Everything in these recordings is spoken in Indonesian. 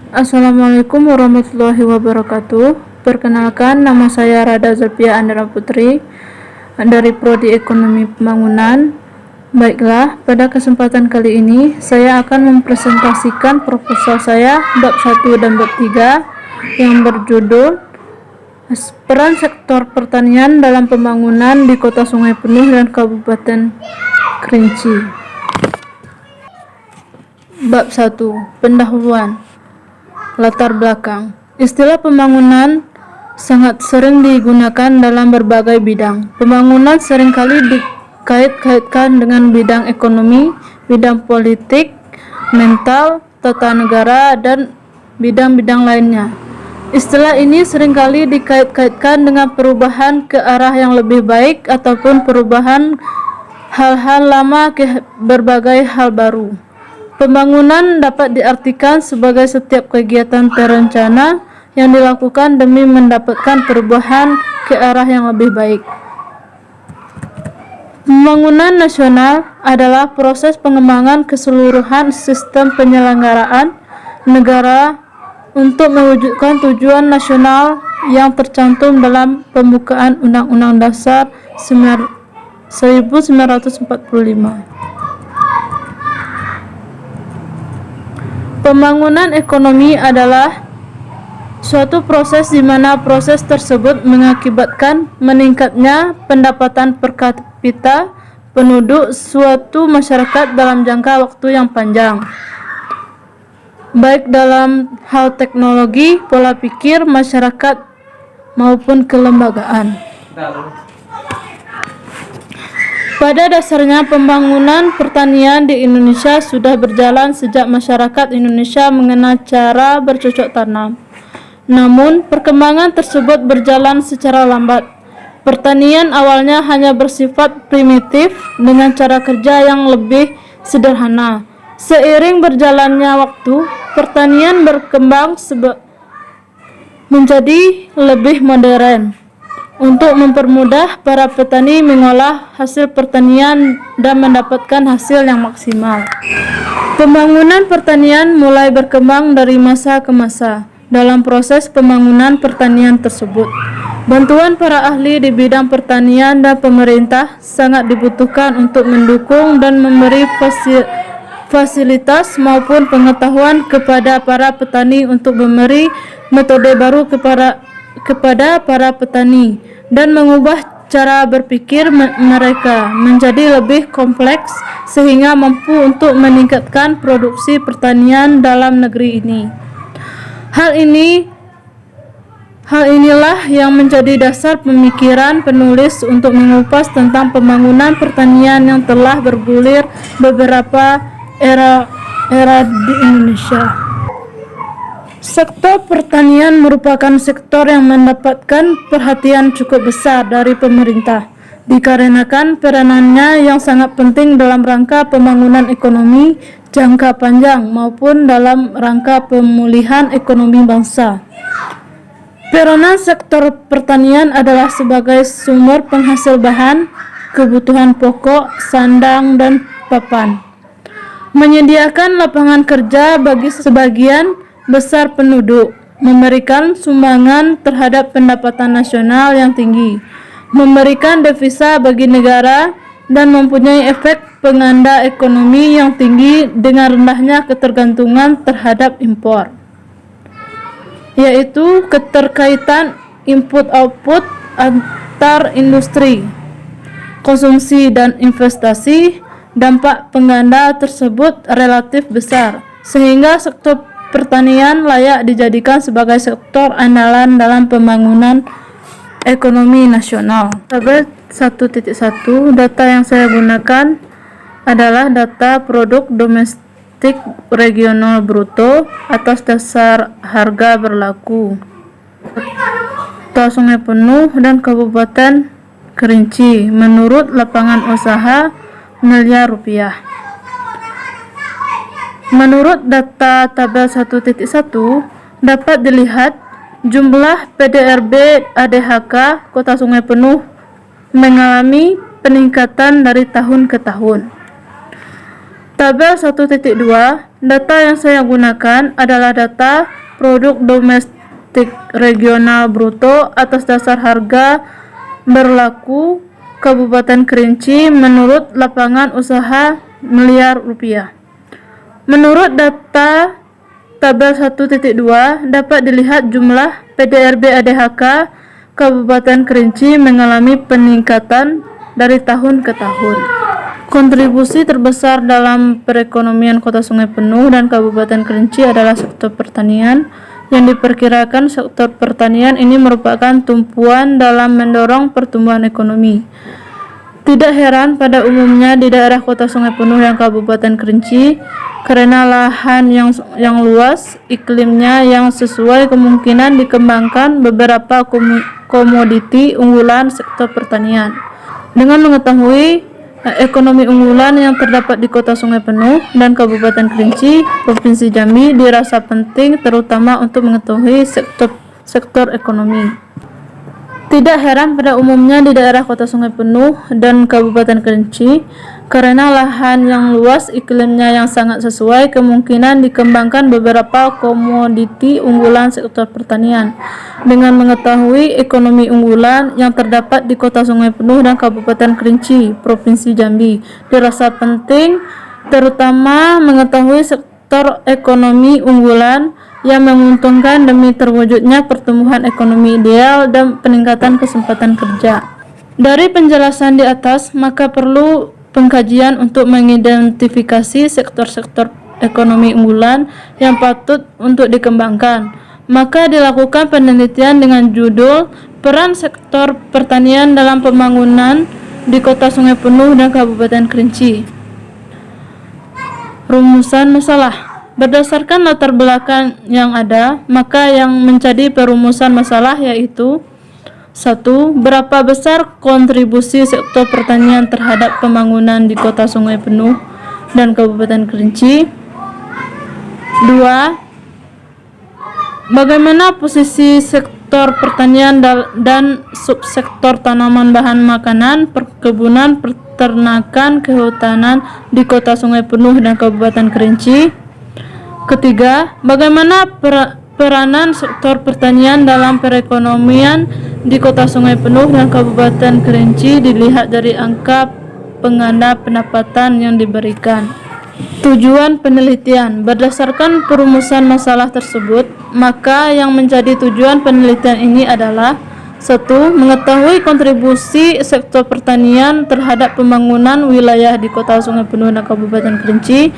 Assalamualaikum warahmatullahi wabarakatuh. Perkenalkan, nama saya Rada Zulfia Andra Putri dari Prodi Ekonomi Pembangunan. Baiklah, pada kesempatan kali ini saya akan mempresentasikan proposal saya bab 1 dan bab 3 yang berjudul Peran Sektor Pertanian dalam Pembangunan di Kota Sungai Penuh dan Kabupaten Kerinci. Bab 1. Pendahuluan. Latar belakang. Istilah pembangunan sangat sering digunakan dalam berbagai bidang. Pembangunan seringkali dikait-kaitkan dengan bidang ekonomi, bidang politik, mental, tata negara, dan bidang-bidang lainnya. Istilah ini seringkali dikait-kaitkan dengan perubahan ke arah yang lebih baik ataupun perubahan hal-hal lama ke berbagai hal baru. Pembangunan dapat diartikan sebagai setiap kegiatan terencana yang dilakukan demi mendapatkan perubahan ke arah yang lebih baik. Pembangunan nasional adalah proses pengembangan keseluruhan sistem penyelenggaraan negara untuk mewujudkan tujuan nasional yang tercantum dalam pembukaan Undang-Undang Dasar 1945. Pembangunan ekonomi adalah suatu proses di mana proses tersebut mengakibatkan meningkatnya pendapatan per kapita penduduk suatu masyarakat dalam jangka waktu yang panjang, baik dalam hal teknologi, pola pikir masyarakat maupun kelembagaan. Pada dasarnya, pembangunan pertanian di Indonesia sudah berjalan sejak masyarakat Indonesia mengenal cara bercocok tanam. Namun, perkembangan tersebut berjalan secara lambat. Pertanian awalnya hanya bersifat primitif dengan cara kerja yang lebih sederhana. Seiring berjalannya waktu, pertanian berkembang menjadi lebih modern untuk mempermudah para petani mengolah hasil pertanian dan mendapatkan hasil yang maksimal. Pembangunan pertanian mulai berkembang dari masa ke masa. Dalam proses pembangunan pertanian tersebut, bantuan para ahli di bidang pertanian dan pemerintah sangat dibutuhkan untuk mendukung dan memberi fasilitas maupun pengetahuan kepada para petani untuk memberi metode baru kepada para petani dan mengubah cara berpikir mereka menjadi lebih kompleks sehingga mampu untuk meningkatkan produksi pertanian dalam negeri ini. Hal inilah yang menjadi dasar pemikiran penulis untuk mengupas tentang pembangunan pertanian yang telah bergulir beberapa era di Indonesia. Sektor pertanian merupakan sektor yang mendapatkan perhatian cukup besar dari pemerintah, dikarenakan peranannya yang sangat penting dalam rangka pembangunan ekonomi jangka panjang maupun dalam rangka pemulihan ekonomi bangsa. Peranan sektor pertanian adalah sebagai sumber penghasil bahan, kebutuhan pokok, sandang, dan papan, menyediakan lapangan kerja bagi sebagian besar penduduk, memberikan sumbangan terhadap pendapatan nasional yang tinggi, memberikan devisa bagi negara, dan mempunyai efek penganda ekonomi yang tinggi dengan rendahnya ketergantungan terhadap impor, yaitu keterkaitan input-output antar industri, konsumsi, dan investasi. Dampak pengganda tersebut relatif besar, sehingga sektor pertanian layak dijadikan sebagai sektor andalan dalam pembangunan ekonomi nasional. Tabel 1.1, data yang saya gunakan adalah data produk domestik regional bruto atas dasar harga berlaku Kota Sungai Penuh dan Kabupaten Kerinci menurut lapangan usaha miliar rupiah. Menurut data tabel 1.1 dapat dilihat jumlah PDRB ADHK Kota Sungai Penuh mengalami peningkatan dari tahun ke tahun. Tabel 1.2, data yang saya gunakan adalah data produk domestik regional bruto atas dasar harga berlaku Kabupaten Kerinci menurut lapangan usaha miliar rupiah. Menurut data tabel 1.2 dapat dilihat jumlah PDRB ADHK Kabupaten Kerinci mengalami peningkatan dari tahun ke tahun. Kontribusi terbesar dalam perekonomian Kota Sungai Penuh dan Kabupaten Kerinci adalah sektor pertanian, yang diperkirakan sektor pertanian ini merupakan tumpuan dalam mendorong pertumbuhan ekonomi. Tidak heran pada umumnya di daerah Kota Sungai Penuh dan Kabupaten Kerinci, karena lahan yang luas, iklimnya yang sesuai, kemungkinan dikembangkan beberapa komoditi unggulan sektor pertanian. Dengan mengetahui ekonomi unggulan yang terdapat di Kota Sungai Penuh dan Kabupaten Kerinci, Provinsi Jambi, dirasa penting terutama untuk mengetahui sektor ekonomi. Tidak heran pada umumnya di daerah Kota Sungai Penuh dan Kabupaten Kerinci, karena lahan yang luas, iklimnya yang sangat sesuai, kemungkinan dikembangkan beberapa komoditi unggulan sektor pertanian. Dengan mengetahui ekonomi unggulan yang terdapat di Kota Sungai Penuh dan Kabupaten Kerinci, Provinsi Jambi, dirasa penting terutama mengetahui sektor ekonomi unggulan yang menguntungkan demi terwujudnya pertumbuhan ekonomi ideal dan peningkatan kesempatan kerja. Dari penjelasan di atas, maka perlu pengkajian untuk mengidentifikasi sektor-sektor ekonomi unggulan yang patut untuk dikembangkan. Maka dilakukan penelitian dengan judul Peran Sektor Pertanian dalam Pembangunan di Kota Sungai Penuh dan Kabupaten Kerinci. Rumusan masalah. Berdasarkan latar belakang yang ada, maka yang menjadi perumusan masalah yaitu: 1. Berapa besar kontribusi sektor pertanian terhadap pembangunan di Kota Sungai Penuh dan Kabupaten Kerinci? 2. Bagaimana posisi sektor pertanian dan subsektor tanaman bahan makanan, perkebunan, peternakan, kehutanan di Kota Sungai Penuh dan Kabupaten Kerinci? Ketiga, bagaimana peranan sektor pertanian dalam perekonomian di Kota Sungai Penuh dan Kabupaten Kerinci dilihat dari angka pengganda pendapatan yang diberikan. Tujuan penelitian. Berdasarkan perumusan masalah tersebut, maka yang menjadi tujuan penelitian ini adalah: 1. Mengetahui kontribusi sektor pertanian terhadap pembangunan wilayah di Kota Sungai Penuh dan Kabupaten Kerinci,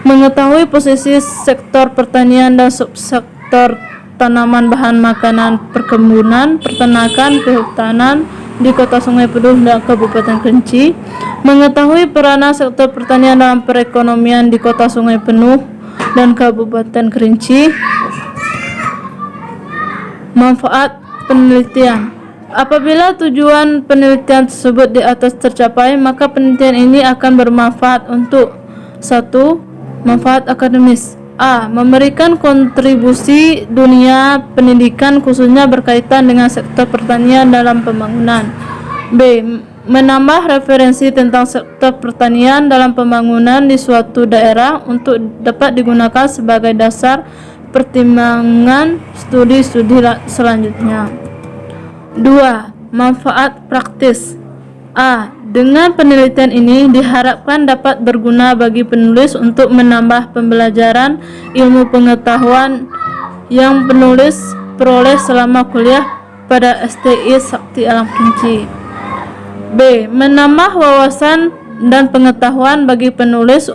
mengetahui posisi sektor pertanian dan subsektor tanaman bahan makanan, perkebunan, peternakan, kehutanan di Kota Sungai Penuh dan Kabupaten Kerinci, mengetahui peranan sektor pertanian dalam perekonomian di Kota Sungai Penuh dan Kabupaten Kerinci. Manfaat penelitian. Apabila tujuan penelitian tersebut di atas tercapai, maka penelitian ini akan bermanfaat untuk: 1. Manfaat akademis. A. Memberikan kontribusi dunia pendidikan khususnya berkaitan dengan sektor pertanian dalam pembangunan. B. Menambah referensi tentang sektor pertanian dalam pembangunan di suatu daerah untuk dapat digunakan sebagai dasar pertimbangan studi-studi selanjutnya. 2. Manfaat praktis. A. Dengan penelitian ini diharapkan dapat berguna bagi penulis untuk menambah pembelajaran ilmu pengetahuan yang penulis peroleh selama kuliah pada STI Sakti Alam Kerinci. B. Menambah wawasan dan pengetahuan bagi penulis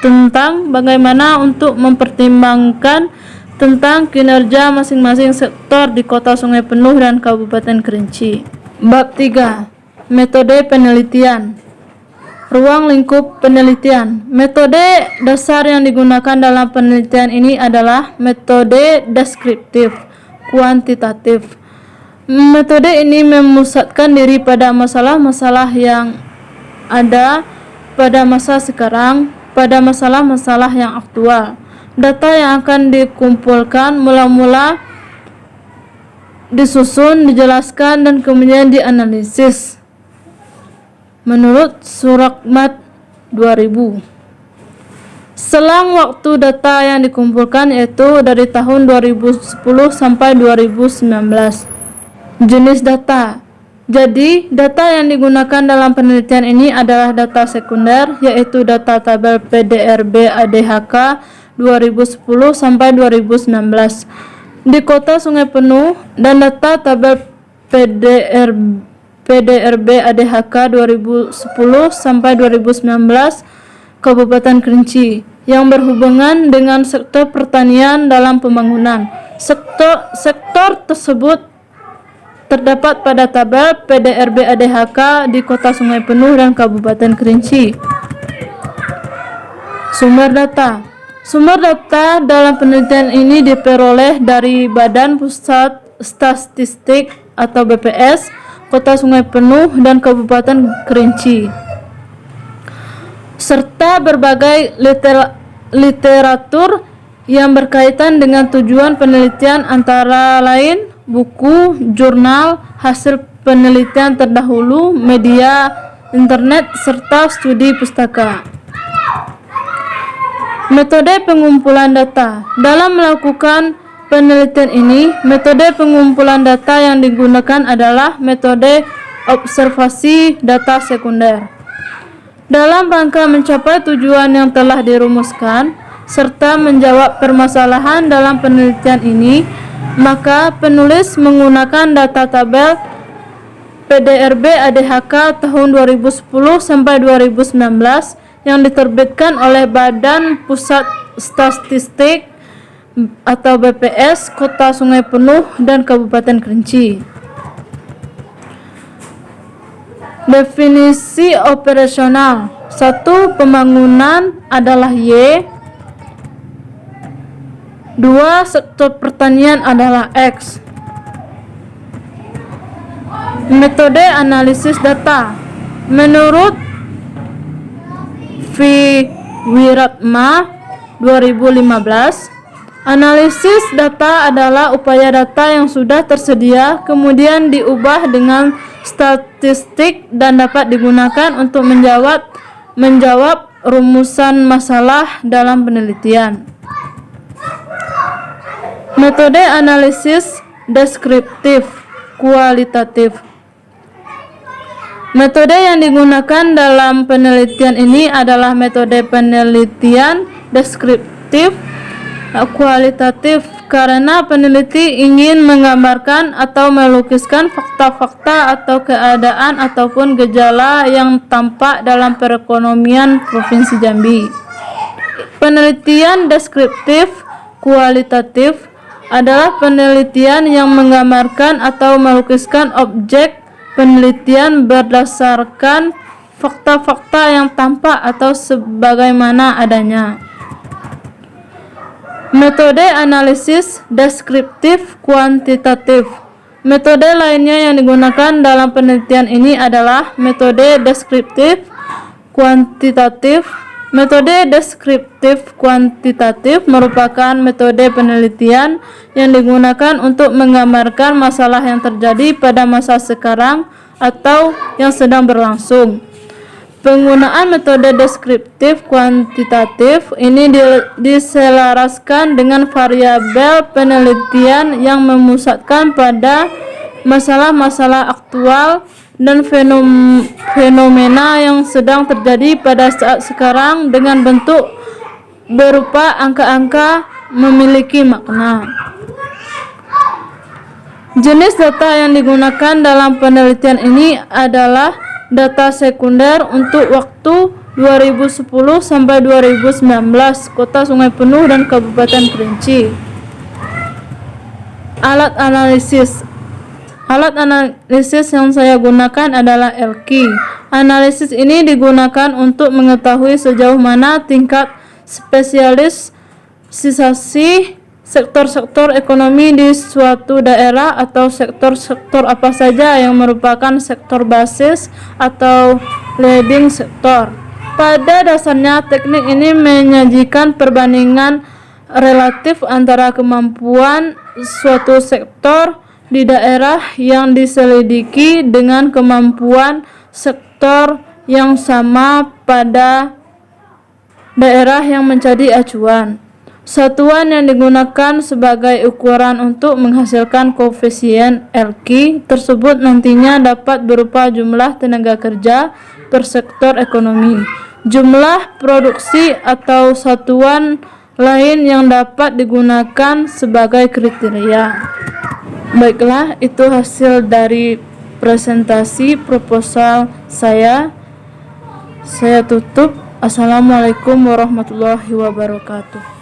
tentang bagaimana untuk mempertimbangkan tentang kinerja masing-masing sektor di Kota Sungai Penuh dan Kabupaten Kerinci. Bab 3. Metode penelitian. Ruang lingkup penelitian. Metode dasar yang digunakan dalam penelitian ini adalah metode deskriptif kuantitatif. Metode ini memusatkan diri pada masalah-masalah yang ada pada masa sekarang, pada masalah-masalah yang aktual. Data yang akan dikumpulkan mula-mula disusun, dijelaskan, dan kemudian dianalisis menurut Surakmat 2000. Selang waktu data yang dikumpulkan yaitu dari tahun 2010 sampai 2019. Jenis data. Jadi, data yang digunakan dalam penelitian ini adalah data sekunder, yaitu data tabel PDRB ADHK 2010 sampai 2019 di Kota Sungai Penuh, dan data tabel PDRB ADHK 2010 sampai 2019 Kabupaten Kerinci yang berhubungan dengan sektor pertanian dalam pembangunan. Sektor tersebut terdapat pada tabel PDRB ADHK di Kota Sungai Penuh dan Kabupaten Kerinci. Sumber data. Sumber data dalam penelitian ini diperoleh dari Badan Pusat Statistik atau BPS, Kota Sungai Penuh dan Kabupaten Kerinci, serta berbagai literatur yang berkaitan dengan tujuan penelitian, antara lain buku, jurnal, hasil penelitian terdahulu, media internet, serta studi pustaka. Metode pengumpulan data. Dalam melakukan penelitian ini, metode pengumpulan data yang digunakan adalah metode observasi data sekunder. Dalam rangka mencapai tujuan yang telah dirumuskan, serta menjawab permasalahan dalam penelitian ini, maka penulis menggunakan data tabel PDRB ADHK tahun 2010 sampai 2019 yang diterbitkan oleh Badan Pusat Statistik atau BPS Kota Sungai Penuh dan Kabupaten Kerinci. Definisi operasional. 1. Pembangunan adalah Y. 2. Sektor pertanian adalah X. Metode analisis data. Menurut V. Wiratma 2015, analisis data adalah upaya data yang sudah tersedia kemudian diubah dengan statistik dan dapat digunakan untuk menjawab rumusan masalah dalam penelitian. Metode analisis deskriptif kualitatif. Metode yang digunakan dalam penelitian ini adalah metode penelitian deskriptif kualitatif karena peneliti ingin menggambarkan atau melukiskan fakta-fakta atau keadaan ataupun gejala yang tampak dalam perekonomian Provinsi Jambi. Penelitian deskriptif kualitatif adalah penelitian yang menggambarkan atau melukiskan objek penelitian berdasarkan fakta-fakta yang tampak atau sebagaimana adanya. Metode analisis deskriptif kuantitatif. Metode lainnya yang digunakan dalam penelitian ini adalah metode deskriptif kuantitatif. Metode deskriptif kuantitatif merupakan metode penelitian yang digunakan untuk menggambarkan masalah yang terjadi pada masa sekarang atau yang sedang berlangsung. Penggunaan metode deskriptif kuantitatif ini diselaraskan dengan variabel penelitian yang memusatkan pada masalah-masalah aktual dan fenomena yang sedang terjadi pada saat sekarang dengan bentuk berupa angka-angka memiliki makna. Jenis data yang digunakan dalam penelitian ini adalah data sekunder untuk waktu 2010 sampai 2019 Kota Sungai Penuh dan Kabupaten Kerinci. Alat analisis. Alat analisis yang saya gunakan adalah LQ. Analisis ini digunakan untuk mengetahui sejauh mana tingkat spesialisasi sektor-sektor ekonomi di suatu daerah atau sektor-sektor apa saja yang merupakan sektor basis atau leading sektor. Pada dasarnya, teknik ini menyajikan perbandingan relatif antara kemampuan suatu sektor di daerah yang diselidiki dengan kemampuan sektor yang sama pada daerah yang menjadi acuan. Satuan yang digunakan sebagai ukuran untuk menghasilkan koefisien LQ tersebut nantinya dapat berupa jumlah tenaga kerja per sektor ekonomi, jumlah produksi, atau satuan lain yang dapat digunakan sebagai kriteria. Baiklah, itu hasil dari presentasi proposal saya. Saya tutup. Assalamualaikum warahmatullahi wabarakatuh.